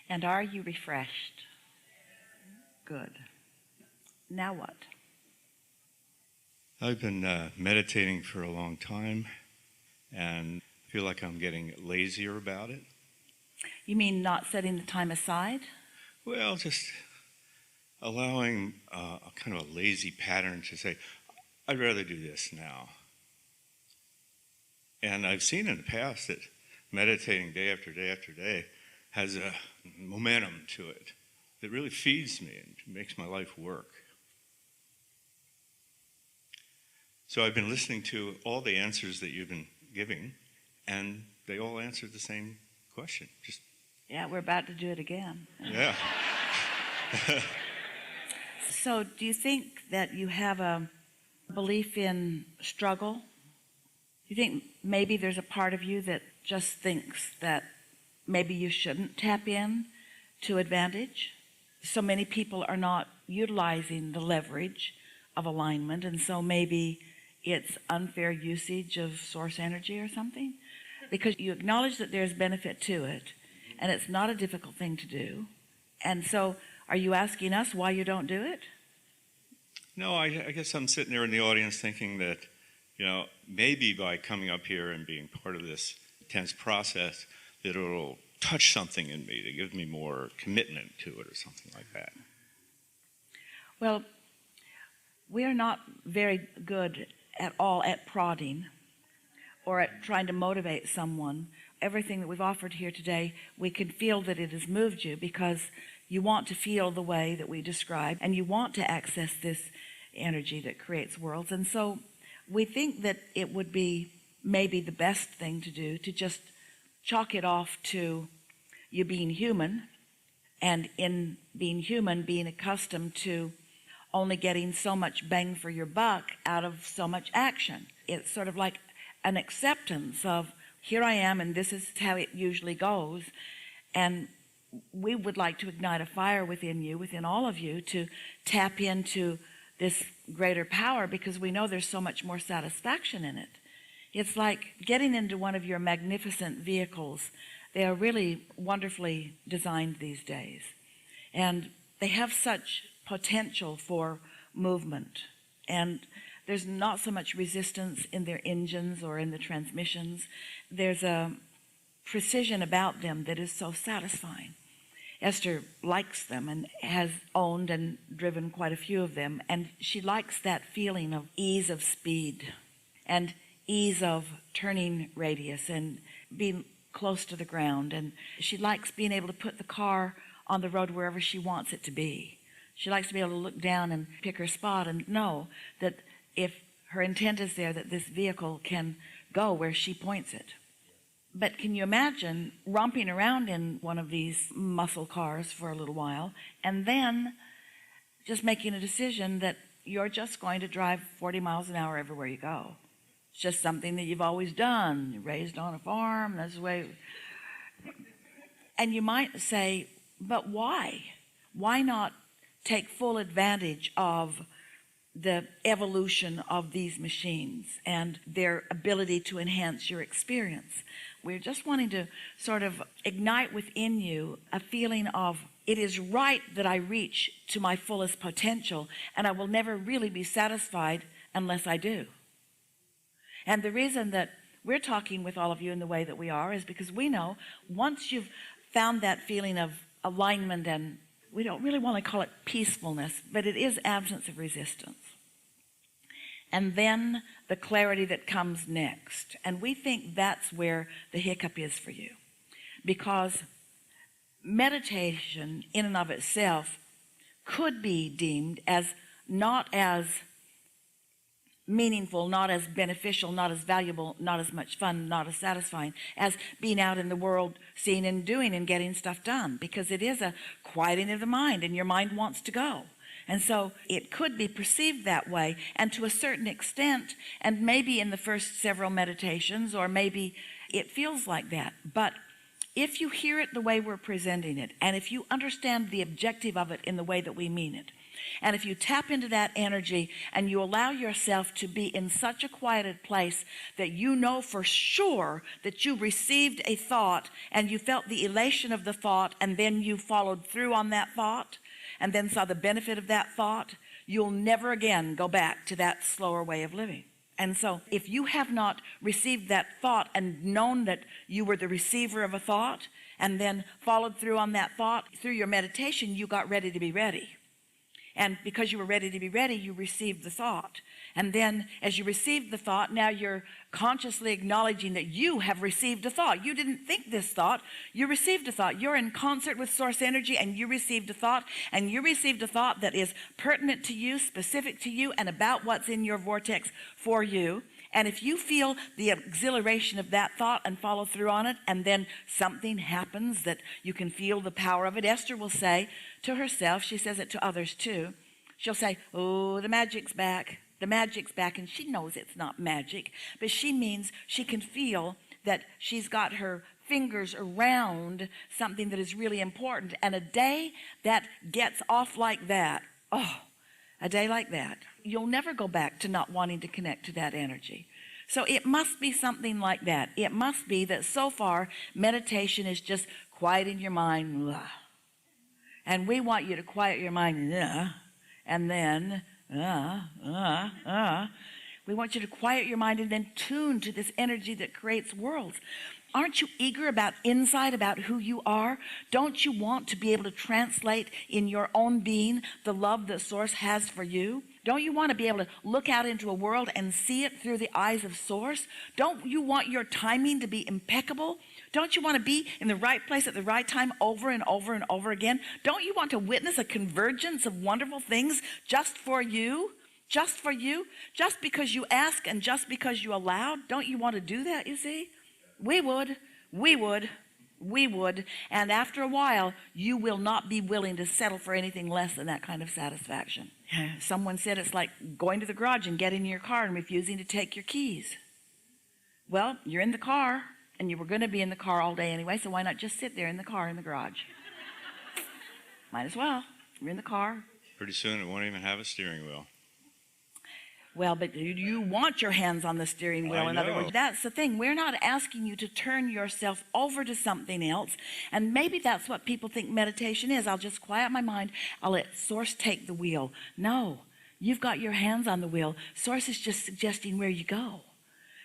And are you refreshed? Good. Now what? I've been meditating for a long time and feel like I'm getting lazier about it. You mean not setting the time aside? Well, just allowing a kind of a lazy pattern to say, I'd rather do this now. And I've seen in the past that meditating day after day after day has a momentum to it that really feeds me and makes my life work. So I've been listening to all the answers that you've been giving, and they all answered the same question. Yeah, we're about to do it again. Yeah. So do you think that you have a belief in struggle? You think maybe there's a part of you that just thinks that maybe you shouldn't tap in to advantage? So many people are not utilizing the leverage of alignment, and so maybe it's unfair usage of source energy or something? Because you acknowledge that there's benefit to it, and it's not a difficult thing to do. And so are you asking us why you don't do it? No, I guess I'm sitting there in the audience thinking that, maybe by coming up here and being part of this intense process, that it'll touch something in me to give me more commitment to it or something like that. Well, we are not very good at all at prodding or at trying to motivate someone. Everything that we've offered here today, we can feel that it has moved you because you want to feel the way that we describe, and you want to access this energy that creates worlds. And so we think that it would be maybe the best thing to do to just chalk it off to you being human, and in being human, being accustomed to only getting so much bang for your buck out of so much action. It's sort of like an acceptance of, here I am, and this is how it usually goes. And we would like to ignite a fire within you, within all of you, to tap into this greater power, because we know there's so much more satisfaction in it. It's like getting into one of your magnificent vehicles. They are really wonderfully designed these days, and they have such potential for movement, and there's not so much resistance in their engines or in the transmissions. There's a precision about them that is so satisfying. Esther likes them and has owned and driven quite a few of them, and she likes that feeling of ease of speed and ease of turning radius and being close to the ground, and she likes being able to put the car on the road wherever she wants it to be. She likes to be able to look down and pick her spot and know that if her intent is there, that this vehicle can go where she points it. But can you imagine romping around in one of these muscle cars for a little while and then just making a decision that you're just going to drive 40 miles an hour everywhere you go? It's just something that you've always done. You're raised on a farm, that's the way. And you might say, but why? Why not take full advantage of the evolution of these machines and their ability to enhance your experience? We're just wanting to sort of ignite within you a feeling of, it is right that I reach to my fullest potential, and I will never really be satisfied unless I do. And the reason that we're talking with all of you in the way that we are is because we know once you've found that feeling of alignment, and we don't really want to call it peacefulness, but it is absence of resistance, and then the clarity that comes next. And we think that's where the hiccup is for you, because meditation in and of itself could be deemed as not as meaningful, not as beneficial, not as valuable, not as much fun, not as satisfying as being out in the world, seeing and doing and getting stuff done, because it is a quieting of the mind, and your mind wants to go. And so it could be perceived that way, and to a certain extent, and maybe in the first several meditations, or maybe it feels like that. But if you hear it the way we're presenting it, and if you understand the objective of it in the way that we mean it, And if you tap into that energy and you allow yourself to be in such a quieted place that you know for sure that you received a thought and you felt the elation of the thought, and then you followed through on that thought and then saw the benefit of that thought, you'll never again go back to that slower way of living. And so if you have not received that thought and known that you were the receiver of a thought and then followed through on that thought through your meditation, you got ready to be ready. And because you were ready to be ready, you received the thought. And then as you received the thought, now you're consciously acknowledging that you have received a thought. You didn't think this thought, you received a thought. You're in concert with source energy and you received a thought, and you received a thought that is pertinent to you, specific to you, and about what's in your vortex for you. And if you feel the exhilaration of that thought and follow through on it, and then something happens that you can feel the power of it, Esther will say to herself, she says it to others too, she'll say, oh, the magic's back. The magic's back. And she knows it's not magic, but she means she can feel that she's got her fingers around something that is really important. And a day that gets off like that, oh, a day like that, you'll never go back to not wanting to connect to that energy. So it must be something like that. It must be that so far meditation is just quieting your mind, and we want you to quiet your mind, and then we want you to quiet your mind and then tune to this energy that creates worlds. Aren't you eager about insight about who you are? Don't you want to be able to translate in your own being the love that Source has for you? Don't you want to be able to look out into a world and see it through the eyes of Source? Don't you want your timing to be impeccable? Don't you want to be in the right place at the right time over and over and over again? Don't you want to witness a convergence of wonderful things just for you? Just for you? Just because you ask and just because you allowed? Don't you want to do that, you see? We would. And after a while, you will not be willing to settle for anything less than that kind of satisfaction. Someone said it's like going to the garage and getting in your car and refusing to take your keys. Well, you're in the car, and you were going to be in the car all day anyway, so why not just sit there in the car in the garage? Might as well. You're in the car. Pretty soon it won't even have a steering wheel. Well, but you want your hands on the steering wheel. In other words, that's the thing. We're not asking you to turn yourself over to something else. And maybe that's what people think meditation is. I'll just quiet my mind. I'll let Source take the wheel. No, you've got your hands on the wheel. Source is just suggesting where you go.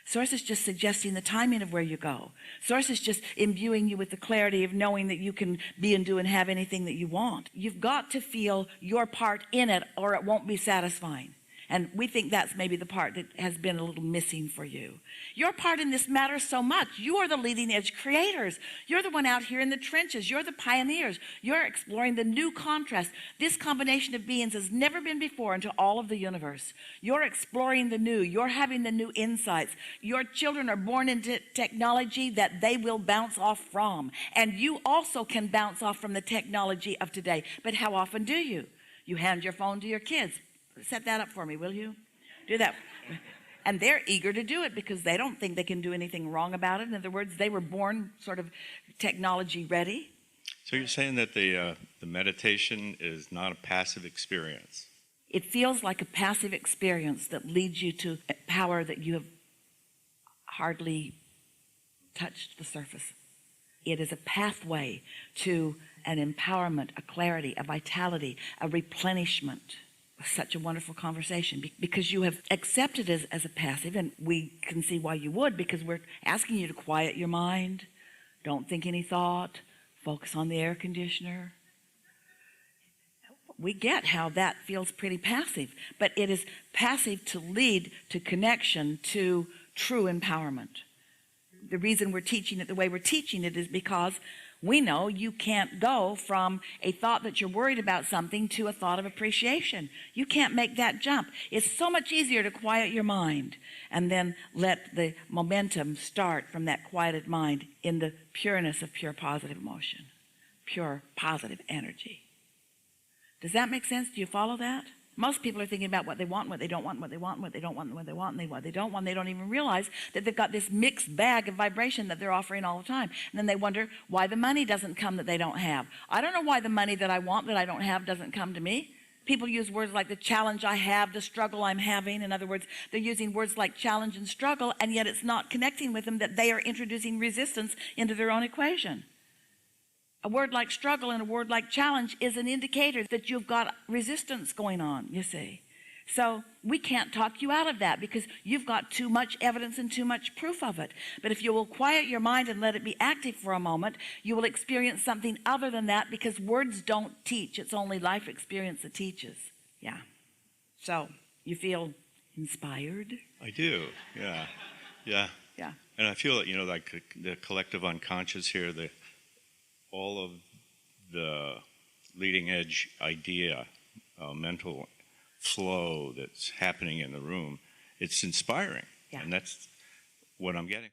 Source is just suggesting the timing of where you go. Source is just imbuing you with the clarity of knowing that you can be and do and have anything that you want. You've got to feel your part in it, or it won't be satisfying. And we think that's maybe the part that has been a little missing for you. Your part in this matters so much. You are the leading edge creators. You're the one out here in the trenches. You're the pioneers. You're exploring the new contrast. This combination of beings has never been before into all of the universe. You're exploring the new. You're having the new insights. Your children are born into technology that they will bounce off from. And you also can bounce off from the technology of today. But how often do you? You hand your phone to your kids. Set that up for me, will you? Do that. And they're eager to do it because they don't think they can do anything wrong about it. In other words, they were born sort of technology ready. So you're saying that the meditation is not a passive experience? It feels like a passive experience that leads you to power that you have hardly touched the surface. It is a pathway to an empowerment, a clarity, a vitality, a replenishment. Such a wonderful conversation because you have accepted it as a passive, and we can see why you would, because we're asking you to quiet your mind, don't think any thought, focus on the air conditioner. We get how that feels pretty passive, but it is passive to lead to connection to true empowerment. The reason we're teaching it the way we're teaching it is because we know you can't go from a thought that you're worried about something to a thought of appreciation. You can't make that jump. It's so much easier to quiet your mind and then let the momentum start from that quieted mind in the pureness of pure positive emotion, pure positive energy. Does that make sense? Do you follow that? Most people are thinking about what they want, what they don't want, what they want, what they don't want, what they want, and what they don't want. They don't even realize that they've got this mixed bag of vibration that they're offering all the time. And then they wonder why the money doesn't come that they don't have. I don't know why the money that I want that I don't have doesn't come to me. People use words like the challenge I have, the struggle I'm having. In other words, they're using words like challenge and struggle, and yet it's not connecting with them that they are introducing resistance into their own equation. A word like struggle and a word like challenge is an indicator that you've got resistance going on, you see. So we can't talk you out of that because you've got too much evidence and too much proof of it. But if you will quiet your mind and let it be active for a moment, you will experience something other than that, because words don't teach. It's only life experience that teaches. Yeah. So you feel inspired? I do. Yeah. Yeah. Yeah. And I feel that, like the collective unconscious here, all of the leading edge idea, mental flow that's happening in the room, it's inspiring. Yeah. And that's what I'm getting.